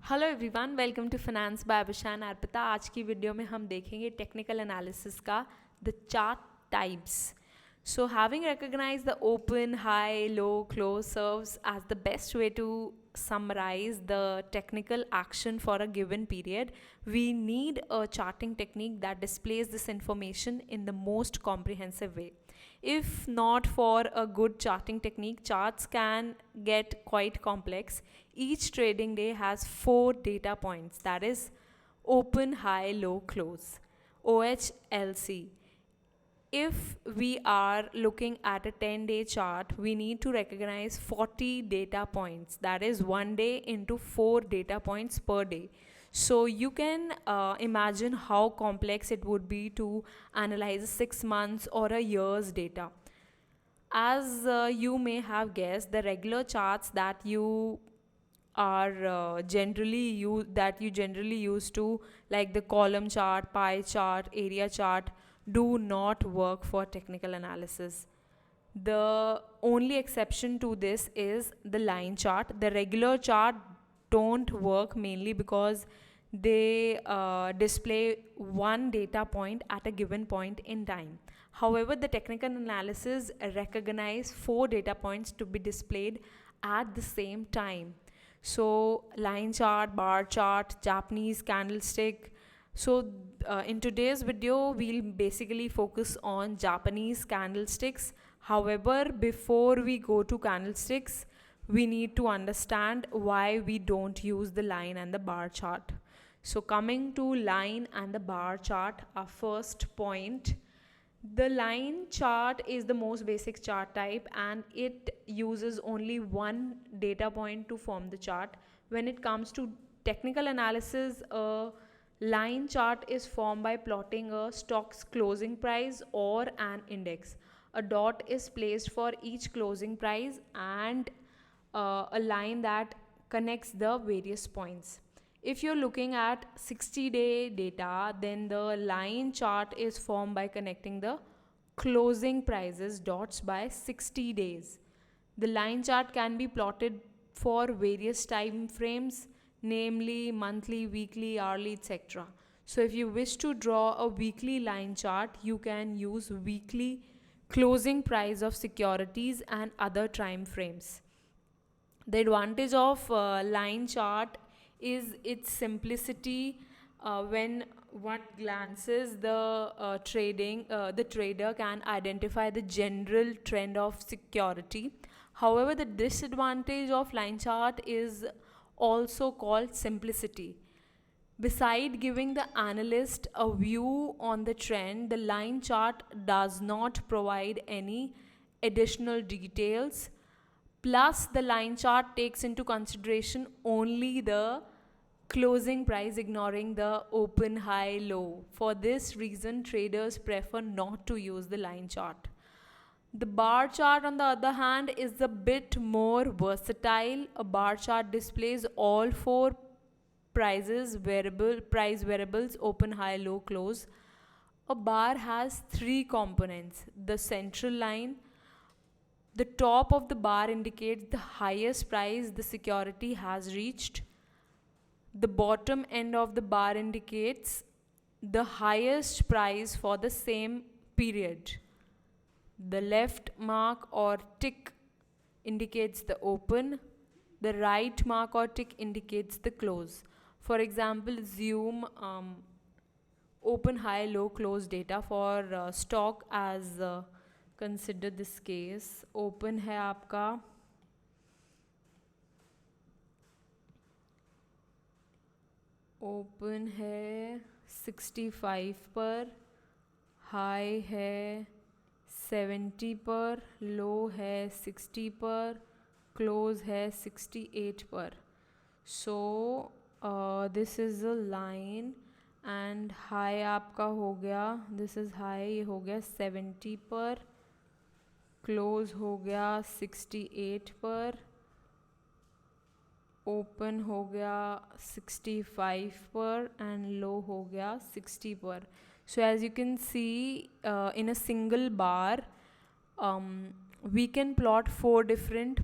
Hello everyone, welcome to finance by Abhishan Arpita. आज की video में हम देखेंगे टेक्निकल एनालिसिस का the chart types. So having recognise the open, high, low, close serves as the best way to summarize the technical action for a given period. We need a charting technique that displays this information in the most comprehensive way. If not for a good charting technique, charts can get quite complex. Each trading day has 4 data points, that is open, high, low, close, OHLC. If we are looking at a 10-day chart, we need to recognize 40 data points, that is one day into 4 data points per day. So you can imagine how complex it would be to analyze 6 months or a year's data. As you may have guessed, the regular charts that you are generally use to, like the column chart, pie chart, area chart, do not work for technical analysis. The only exception to this is the line chart. The regular chart don't work mainly because they display one data point at a given point in time. However, the technical analysis recognize 4 data points to be displayed at the same time. So line chart, bar chart, Japanese candlestick. So in today's video, we'll basically focus on Japanese candlesticks. However, before we go to candlesticks, we need to understand why we don't use the line and the bar chart. So coming to line and the bar chart, our first point, the line chart is the most basic chart type and it uses only one data point to form the chart. When it comes to technical analysis, a line chart is formed by plotting a stock's closing price or an index. A dot is placed for each closing price and a line that connects the various points. If you're looking at 60-day data, then the line chart is formed by connecting the closing prices dots by 60 days. The line chart can be plotted for various time frames, namely monthly, weekly, hourly, etc. So if you wish to draw a weekly line chart, you can use weekly closing price of securities and other time frames. The advantage of line chart is its simplicity. When one glances the trader can identify the general trend of security. However, the disadvantage of line chart is also called simplicity. Beside giving the analyst a view on the trend, the line chart does not provide any additional details. Plus, the line chart takes into consideration only the closing price, ignoring the open, high, low. For this reason, traders prefer not to use the line chart. The bar chart, on the other hand, is a bit more versatile. A bar chart displays all 4 price variables, open, high, low, close. A bar has 3 components. The central line, the top of the bar indicates the highest price the security has reached. The bottom end of the bar indicates the highest price for the same period. The left mark or tick indicates the open. The right mark or tick indicates the close. For example, assume open, high, low, close data for stock as consider this case. Open है आपका open है 65 पर, high है 70 पर, लो है 60 पर, close है 68 पर. So this is a line and high आपका हो गया, दिस इज़ हाई, ये हो गया 70 पर, क्लोज हो गया 68 पर, ओपन हो गया 65 पर एंड लो हो गया 60 पर. So as you can see in a single bar we can plot 4 different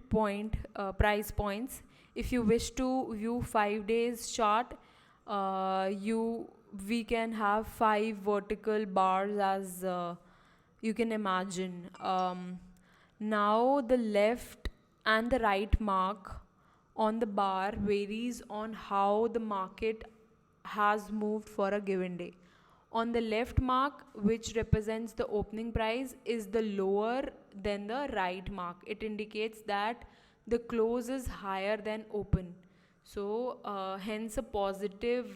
price points. if you wish to view 5 days chart, we can have 5 vertical bars as you can imagine. Now the left and the right mark on the bar varies on how the market has moved for a given day. On the left mark, which represents the opening price, is the lower than the right mark. It indicates that the close is higher than open. So hence a positive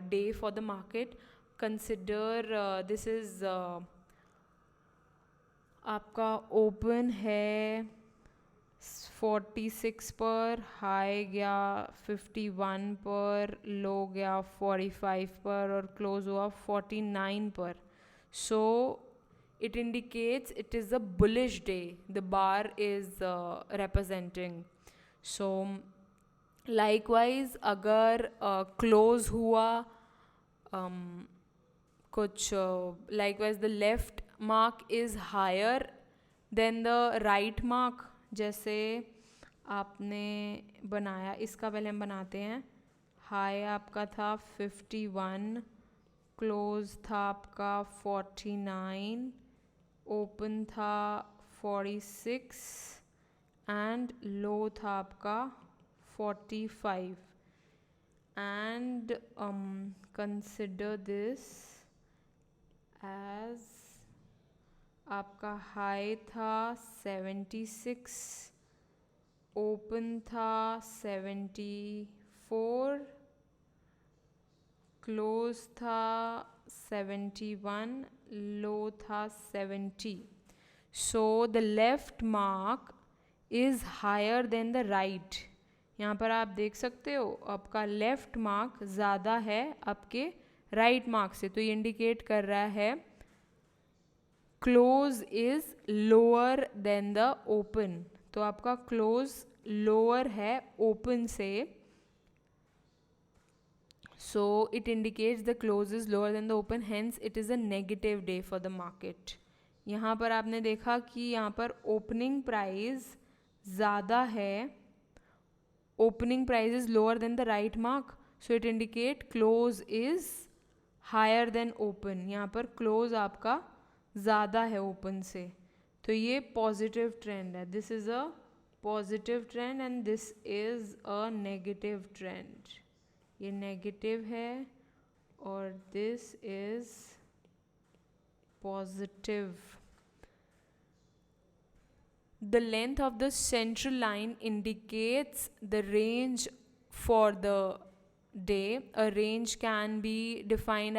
day for the market. Consider this is आपका open है 46 पर, high गया 51 पर, लो गया 45 पर और close हुआ 49 पर. सो it indicates it is a bullish day the bar is representing. So likewise अगर close हुआ कुछ likewise the left mark is higher than the right mark. जैसे आपने बनाया, इसका पहले हम बनाते हैं. हाई आपका था 51, क्लोज था आपका 49, ओपन था 46 एंड लो था आपका 45. एंड कंसिडर दिस एज आपका हाई था 76, ओपन था 74, क्लोज था 71, लो था 70. So the left mark is higher than the right. यहाँ पर आप देख सकते हो आपका लेफ्ट मार्क ज़्यादा है आपके राइट मार्क से. तो ये इंडिकेट कर रहा है close is lower than the open. तो आपका क्लोज लोअर है ओपन से. So it indicates the close is lower than the open, hence it is a negative day for the market. यहाँ पर आपने देखा कि यहाँ पर ओपनिंग प्राइस ज़्यादा है, opening price is lower than the right mark. So it indicate close is higher than open. यहाँ पर क्लोज आपका ज़्यादा है ओपन से. तो ये पॉजिटिव ट्रेंड है. This is a positive trend and this is a negative trend. ये नेगेटिव है और this is positive. The length of the central line indicates the range for the day. A range can be defined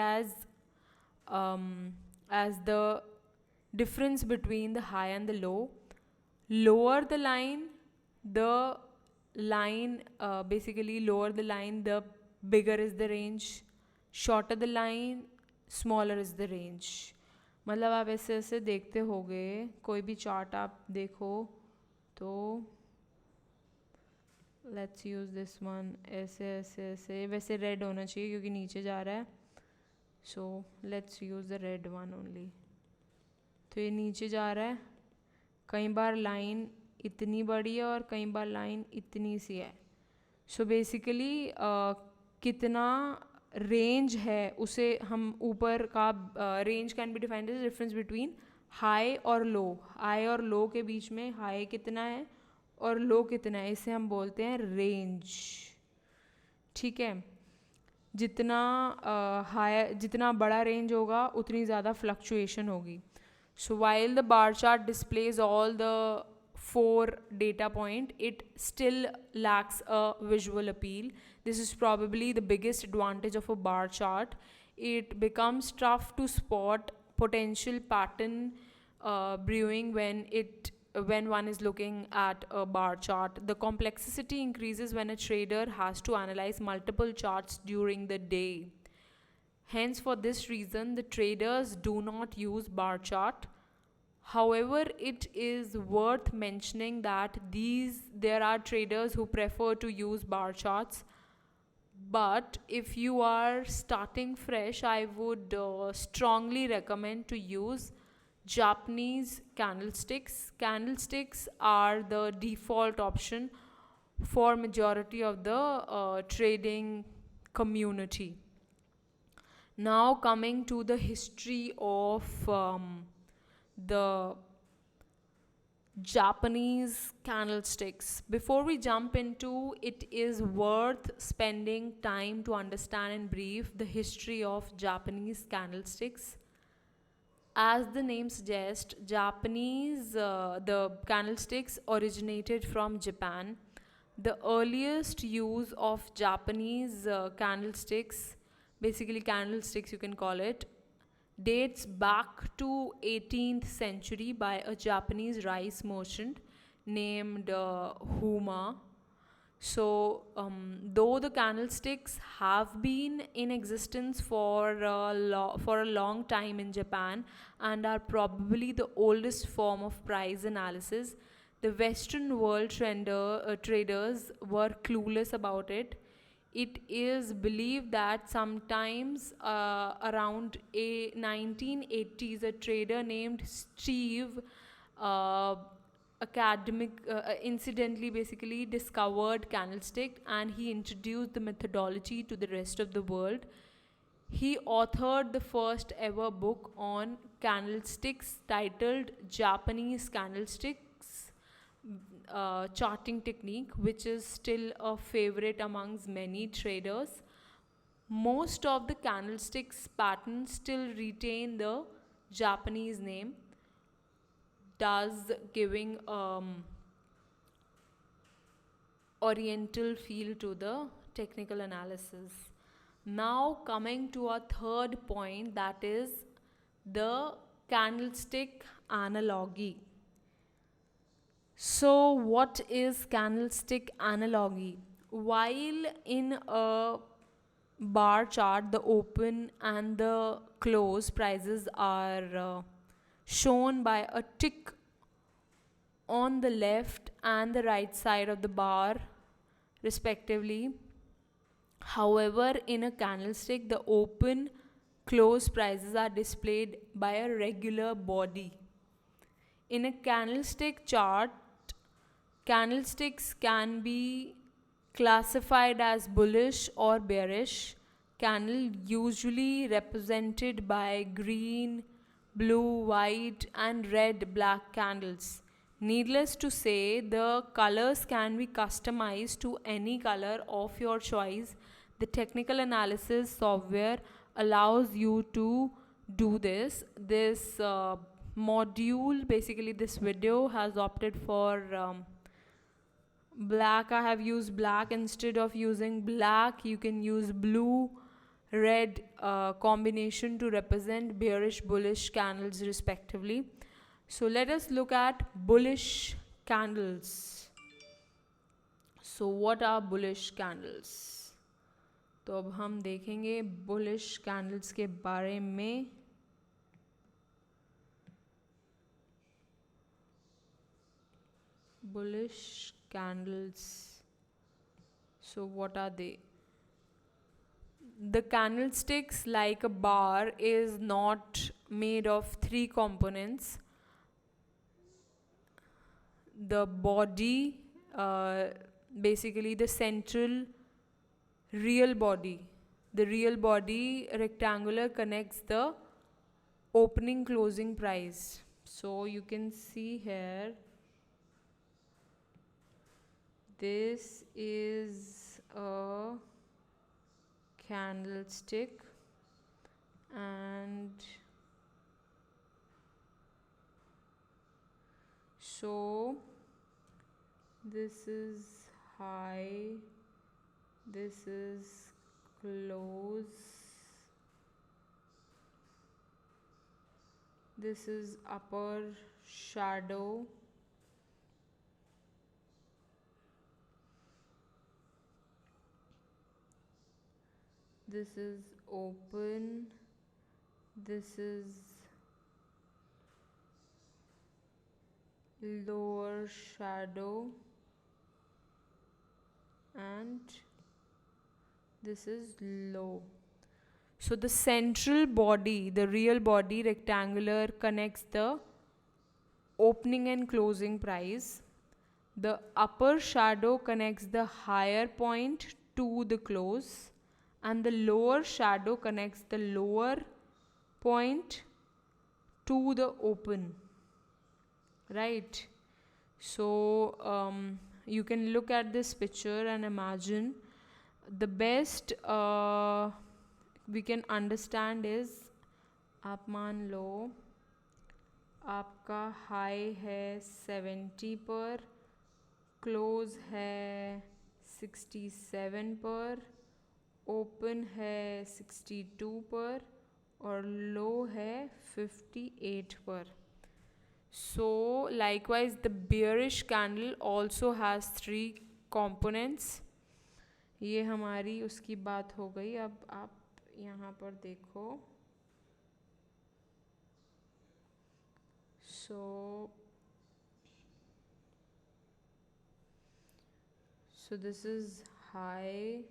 as the difference between the high and the low. Lower the line, basically lower the line, the bigger is the range. Shorter the line, smaller is the range. मतलब आप ऐसे ऐसे देखते होगे, कोई भी chart आप देखो तो लेट्स यूज दिस वन. ऐसे ऐसे ऐसे, वैसे रेड होना चाहिए क्योंकि नीचे जा रहा है. So let's use the red one only. तो ये नीचे जा रहा है. कई बार लाइन इतनी बड़ी है और कई बार लाइन इतनी सी है. सो बेसिकली कितना रेंज है उसे हम ऊपर का range can be defined age difference between high और लो. हाई और लो के बीच में हाई कितना है और लो कितना है, इसे हम बोलते हैं रेंज. ठीक है. जितना हाई, जितना बड़ा रेंज होगा उतनी ज़्यादा फ्लक्चुएशन होगी. सो while the bar chart displays all the 4 data point, it still lacks a visual appeal. This is probably the biggest advantage of a bar chart. It becomes tough to spot potential pattern brewing when one is looking at a bar chart. The complexity increases when a trader has to analyze multiple charts during the day. Hence, for this reason, the traders do not use bar chart. However, it is worth mentioning that there are traders who prefer to use bar charts. But if you are starting fresh, I would strongly recommend to use Japanese candlesticks. Candlesticks are the default option for majority of the trading community. Now coming to the history of the Japanese candlesticks. Before we jump into it, is worth spending time to understand in brief the history of Japanese candlesticks. As the name suggests, the candlesticks originated from Japan. The earliest use of Japanese candlesticks, basically candlesticks you can call it, dates back to 18th century by a Japanese rice merchant named Huma. So, though the candlesticks have been in existence for a long time in Japan and are probably the oldest form of price analysis, the Western world traders were clueless about it. It is believed that sometimes around 1980s, a trader named Steve uh, incidentally basically discovered candlestick, and he introduced the methodology to the rest of the world. He authored the first ever book on candlesticks titled Japanese Candlesticks Charting Technique, which is still a favorite amongst many traders. Most of the candlesticks patterns still retain the Japanese name, thus giving oriental feel to the technical analysis. Now coming to our third point, that is the candlestick analogy. So what is candlestick analogy? While in a bar chart, the open and the close prices are shown by a tick on the left and the right side of the bar respectively. However, in a candlestick, the open close prices are displayed by a regular body. In a candlestick chart, candlesticks can be classified as bullish or bearish. Candle usually represented by green, blue, white and red black candles. Needless to say, the colors can be customized to any color of your choice. The technical analysis software allows you to do this. This module, basically this video, has opted for black. I have used black instead of using black. You can use blue red combination to represent bearish bullish candles respectively. So let us look at bullish candles. So what are bullish candles? तो अब हम देखेंगे bullish candles के बारे में. Bullish candles. So what are they? The candlesticks, like a bar, is not made of three components. The body, basically the central real body. The real body rectangular connects the opening closing price. So you can see here, this is a candlestick and so this is high, this is close, this is upper shadow, this is open, this is lower shadow, and this is low. So the central body, the real body rectangular, connects the opening and closing price, The upper shadow connects the higher point to the close, and the lower shadow connects the lower point to the open, right? So you can look at this picture and imagine the best we can understand is, आप मान लो आपका high है 70 पर, close है 67 पर, open है 62 पर और लो है 58 पर. So likewise the bearish candle also has 3 components. ये हमारी उसकी बात हो गई. अब आप यहाँ पर देखो. So this is high,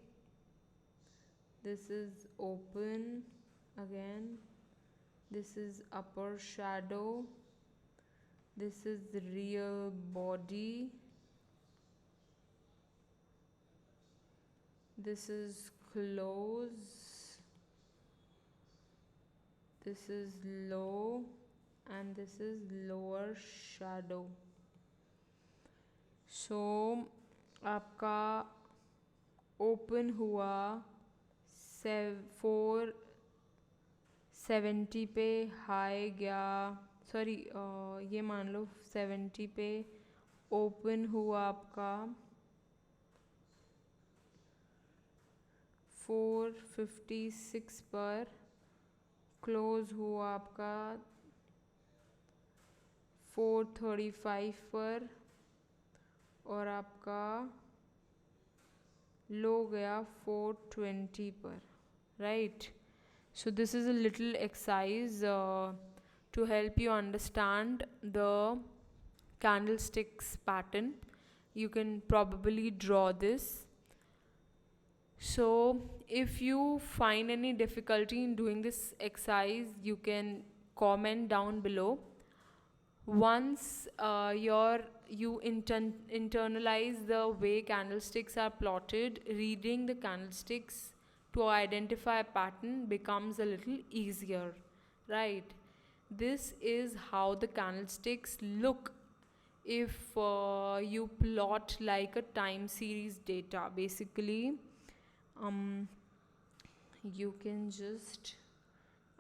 this is open again, this is upper shadow, this is the real body, this is close, this is low, and this is lower shadow. So आपका ओपन हुआ 470 पे, हाई गया, sorry ये मान लो 70 पे open हुआ आपका 456 पर, क्लोज हुआ आपका 435 पर और आपका लो गया 420 पर, right? So this is a little exercise to help you understand the candlesticks pattern. You can probably draw this. So if you find any difficulty in doing this exercise, you can comment down below. Once you internalize the way candlesticks are plotted, reading the candlesticks to identify a pattern becomes a little easier, right? This is how the candlesticks look if you plot like a time series data. Basically you can just,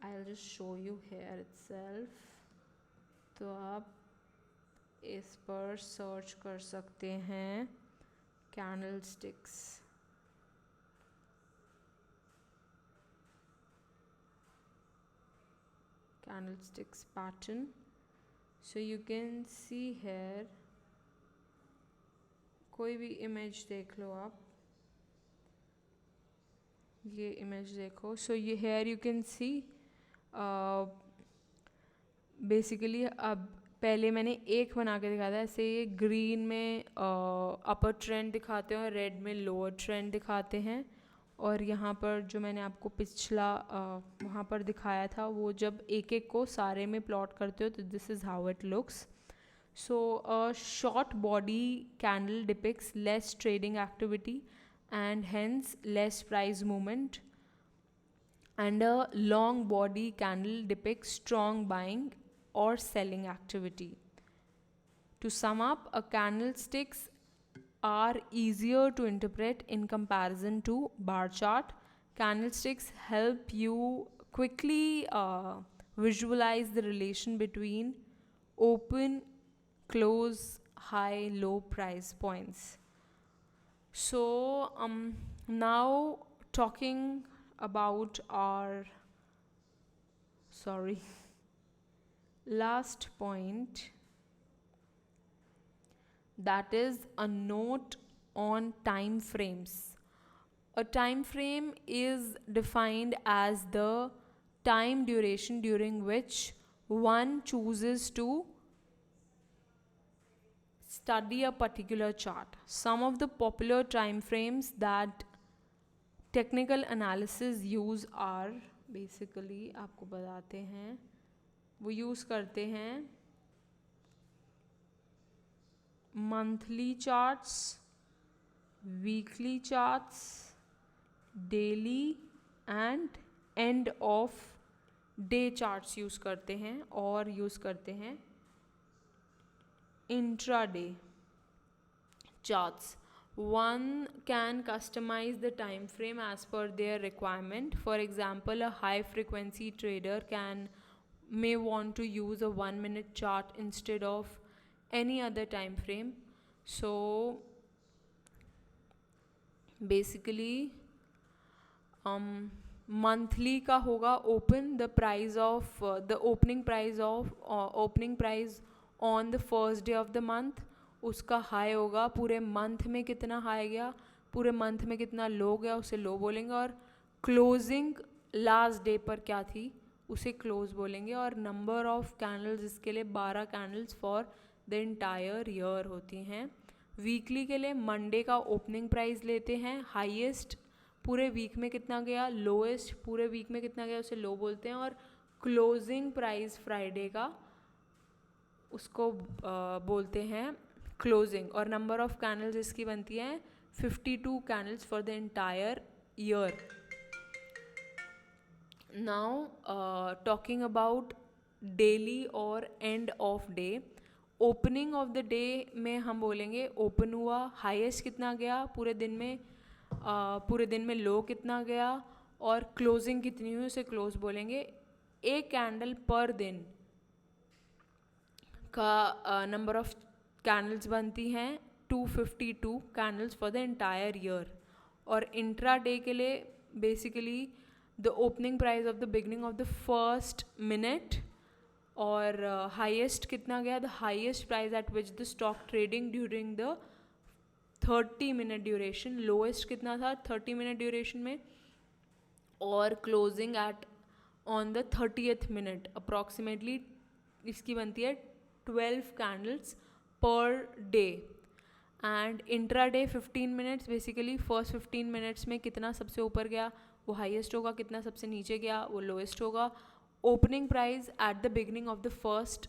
I'll just show you here itself. तो आप इस पर search कर सकते हैं candlesticks. Candlesticks pattern. So you can see here, कोई भी image देख लो आप, ये इमेज देखो. So ये here you can see basically अब पहले मैंने एक बना के दिखाया था. ऐसे ये ग्रीन में अपर ट्रेंड दिखाते हैं और रेड में लोअर ट्रेंड दिखाते हैं. और यहाँ पर जो मैंने आपको पिछला वहाँ पर दिखाया था, वो जब एक एक को सारे में प्लॉट करते हो तो this is how it looks. So a short body candle depicts less trading activity and hence less price movement, and a long body candle depicts strong buying or selling activity. To sum up, a candlesticks are easier to interpret in comparison to bar chart. Candlesticks help you quickly visualize the relation between open, close, high, low price points. So now talking about our last point, that is a note on time frames. A time frame is defined as the time duration during which one chooses to study a particular chart. Some of the popular time frames that technical analysis use are, basically आपको बताते हैं, वो use करते हैं monthly charts, weekly charts, daily and end of day charts use करते हैं और use करते हैं intraday charts. One can customize the time frame as per their requirement. For example, a high frequency trader may want to use a 1 minute chart instead of any other time frame. So basically monthly का होगा open the price of the opening price on the first day of the month, उसका high होगा. पूरे month में कितना high गया, पूरे month में कितना लो गया, उसे लो बोलेंगे. और क्लोजिंग लास्ट डे पर क्या थी उसे क्लोज बोलेंगे. और नंबर ऑफ कैंडल्स इसके लिए 12 candles for the entire year होती हैं. वीकली के लिए मंडे का ओपनिंग प्राइस लेते हैं, हाईएस्ट पूरे वीक में कितना गया, लोएस्ट पूरे वीक में कितना गया उसे लो बोलते हैं. और क्लोजिंग प्राइस फ्राइडे का उसको बोलते हैं क्लोजिंग. और नंबर ऑफ कैंडल्स इसकी बनती है 52 candles for the entire year. Now talking about daily और end of day. Opening of the day में हम बोलेंगे ओपन हुआ, हाईएस्ट कितना गया पूरे दिन में लो कितना गया, और क्लोजिंग कितनी हुई उसे क्लोज बोलेंगे. एक कैंडल पर दिन का नंबर ऑफ कैंडल्स बनती हैं 252 candles for the entire year. और इंट्रा डे के लिए basically the opening price of the beginning of the first minute, और हाईएस्ट कितना गया, the highest price at which the stock trading during the 30 minute duration, lowest कितना था 30 minute duration में, और closing at on the 30th minute. Approximately इसकी बनती है 12 candles per day. And intraday 15 minutes, basically first 15 minutes में कितना सबसे ऊपर गया वो हाईएस्ट होगा, कितना सबसे नीचे गया वो लोएस्ट होगा. Opening price at the beginning of the first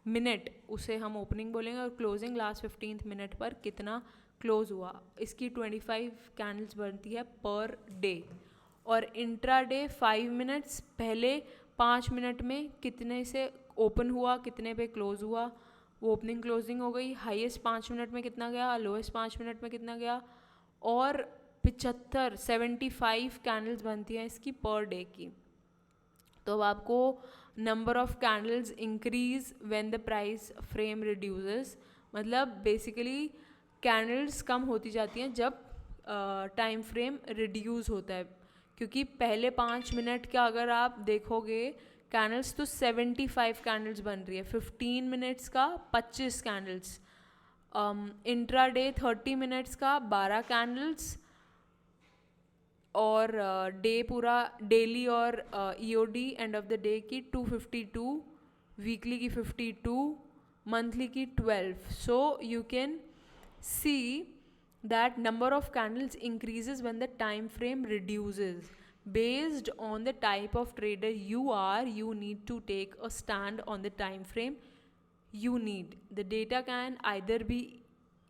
minute उसे हम ओपनिंग बोलेंगे, और क्लोजिंग लास्ट 15th मिनट पर कितना क्लोज हुआ. इसकी 25 कैंडल्स बनती है पर डे. और इंट्रा डे 5 मिनट्स, पहले 5 मिनट में कितने से ओपन हुआ कितने पे क्लोज हुआ वो ओपनिंग क्लोजिंग हो गई. हाईएस्ट 5 मिनट में कितना गया, लोएस्ट 5 मिनट में कितना गया. और 75 कैंडल्स बनती हैं इसकी पर डे की. तो अब आपको number of candles increase when the price frame reduces, मतलब बेसिकली कैंडल्स कम होती जाती हैं जब टाइम फ्रेम रिड्यूस होता है. क्योंकि पहले 5 मिनट का अगर आप देखोगे कैंडल्स तो 75 कैंडल्स बन रही है, 15 मिनट्स का 25 कैंडल्स, इंट्रा डे 30 मिनट्स का 12 कैंडल्स, और डे पूरा डेली और EOD end of the day की 252, वीकली की 52, मंथली की 12. So you can C that number of candles increases when the time frame reduces. Based on the type of trader you are, you need to take a stand on the time frame you need. The data can either be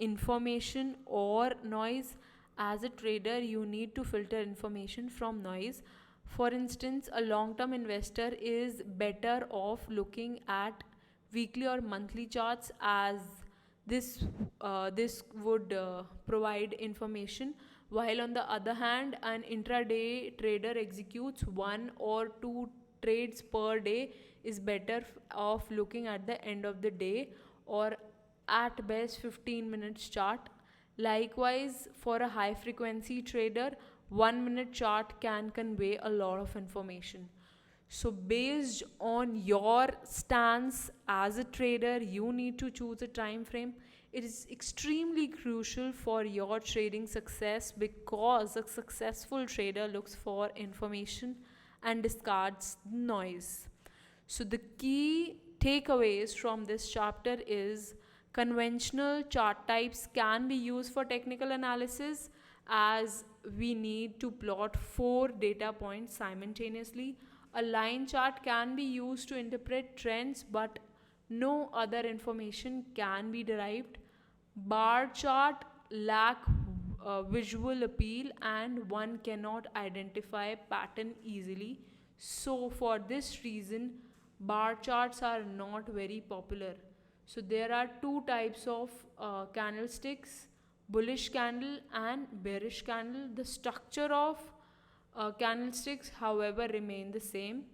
information or noise. As a trader, you need to filter information from noise. For instance, a long-term investor is better off looking at weekly or monthly charts, as this would provide information, while on the other hand an intraday trader executes 1 or 2 trades per day is better off looking at the end of the day or at best 15 minutes chart. Likewise, for a high frequency trader, 1 minute chart can convey a lot of information. So based on your stance as a trader, you need to choose a time frame. It is extremely crucial for your trading success, because a successful trader looks for information and discards noise. So the key takeaways from this chapter is conventional chart types can be used for technical analysis, as we need to plot 4 data points simultaneously. A line chart can be used to interpret trends, but no other information can be derived. Bar chart lack visual appeal and one cannot identify pattern easily. So for this reason, bar charts are not very popular. So there are two types of candlesticks: bullish candle and bearish candle. The structure of candlesticks, however, remain the same.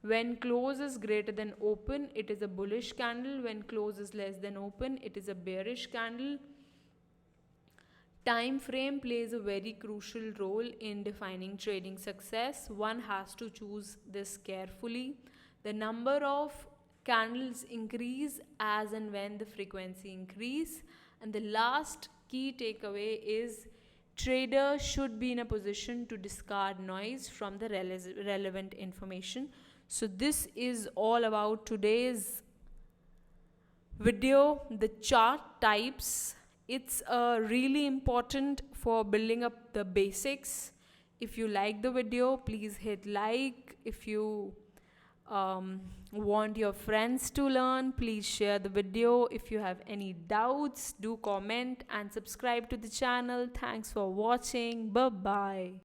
When close is greater than open, it is a bullish candle. When close is less than open, it is a bearish candle. Time frame plays a very crucial role in defining trading success. One has to choose this carefully. The number of candles increase as and when the frequency increase. And the last key takeaway is traders should be in a position to discard noise from the relevant information. So this is all about today's video, the chart types. It's really important for building up the basics. If you like the video, please hit like. If you want your friends to learn, please share the video. If you have any doubts, do comment and subscribe to the channel. Thanks for watching. Bye bye.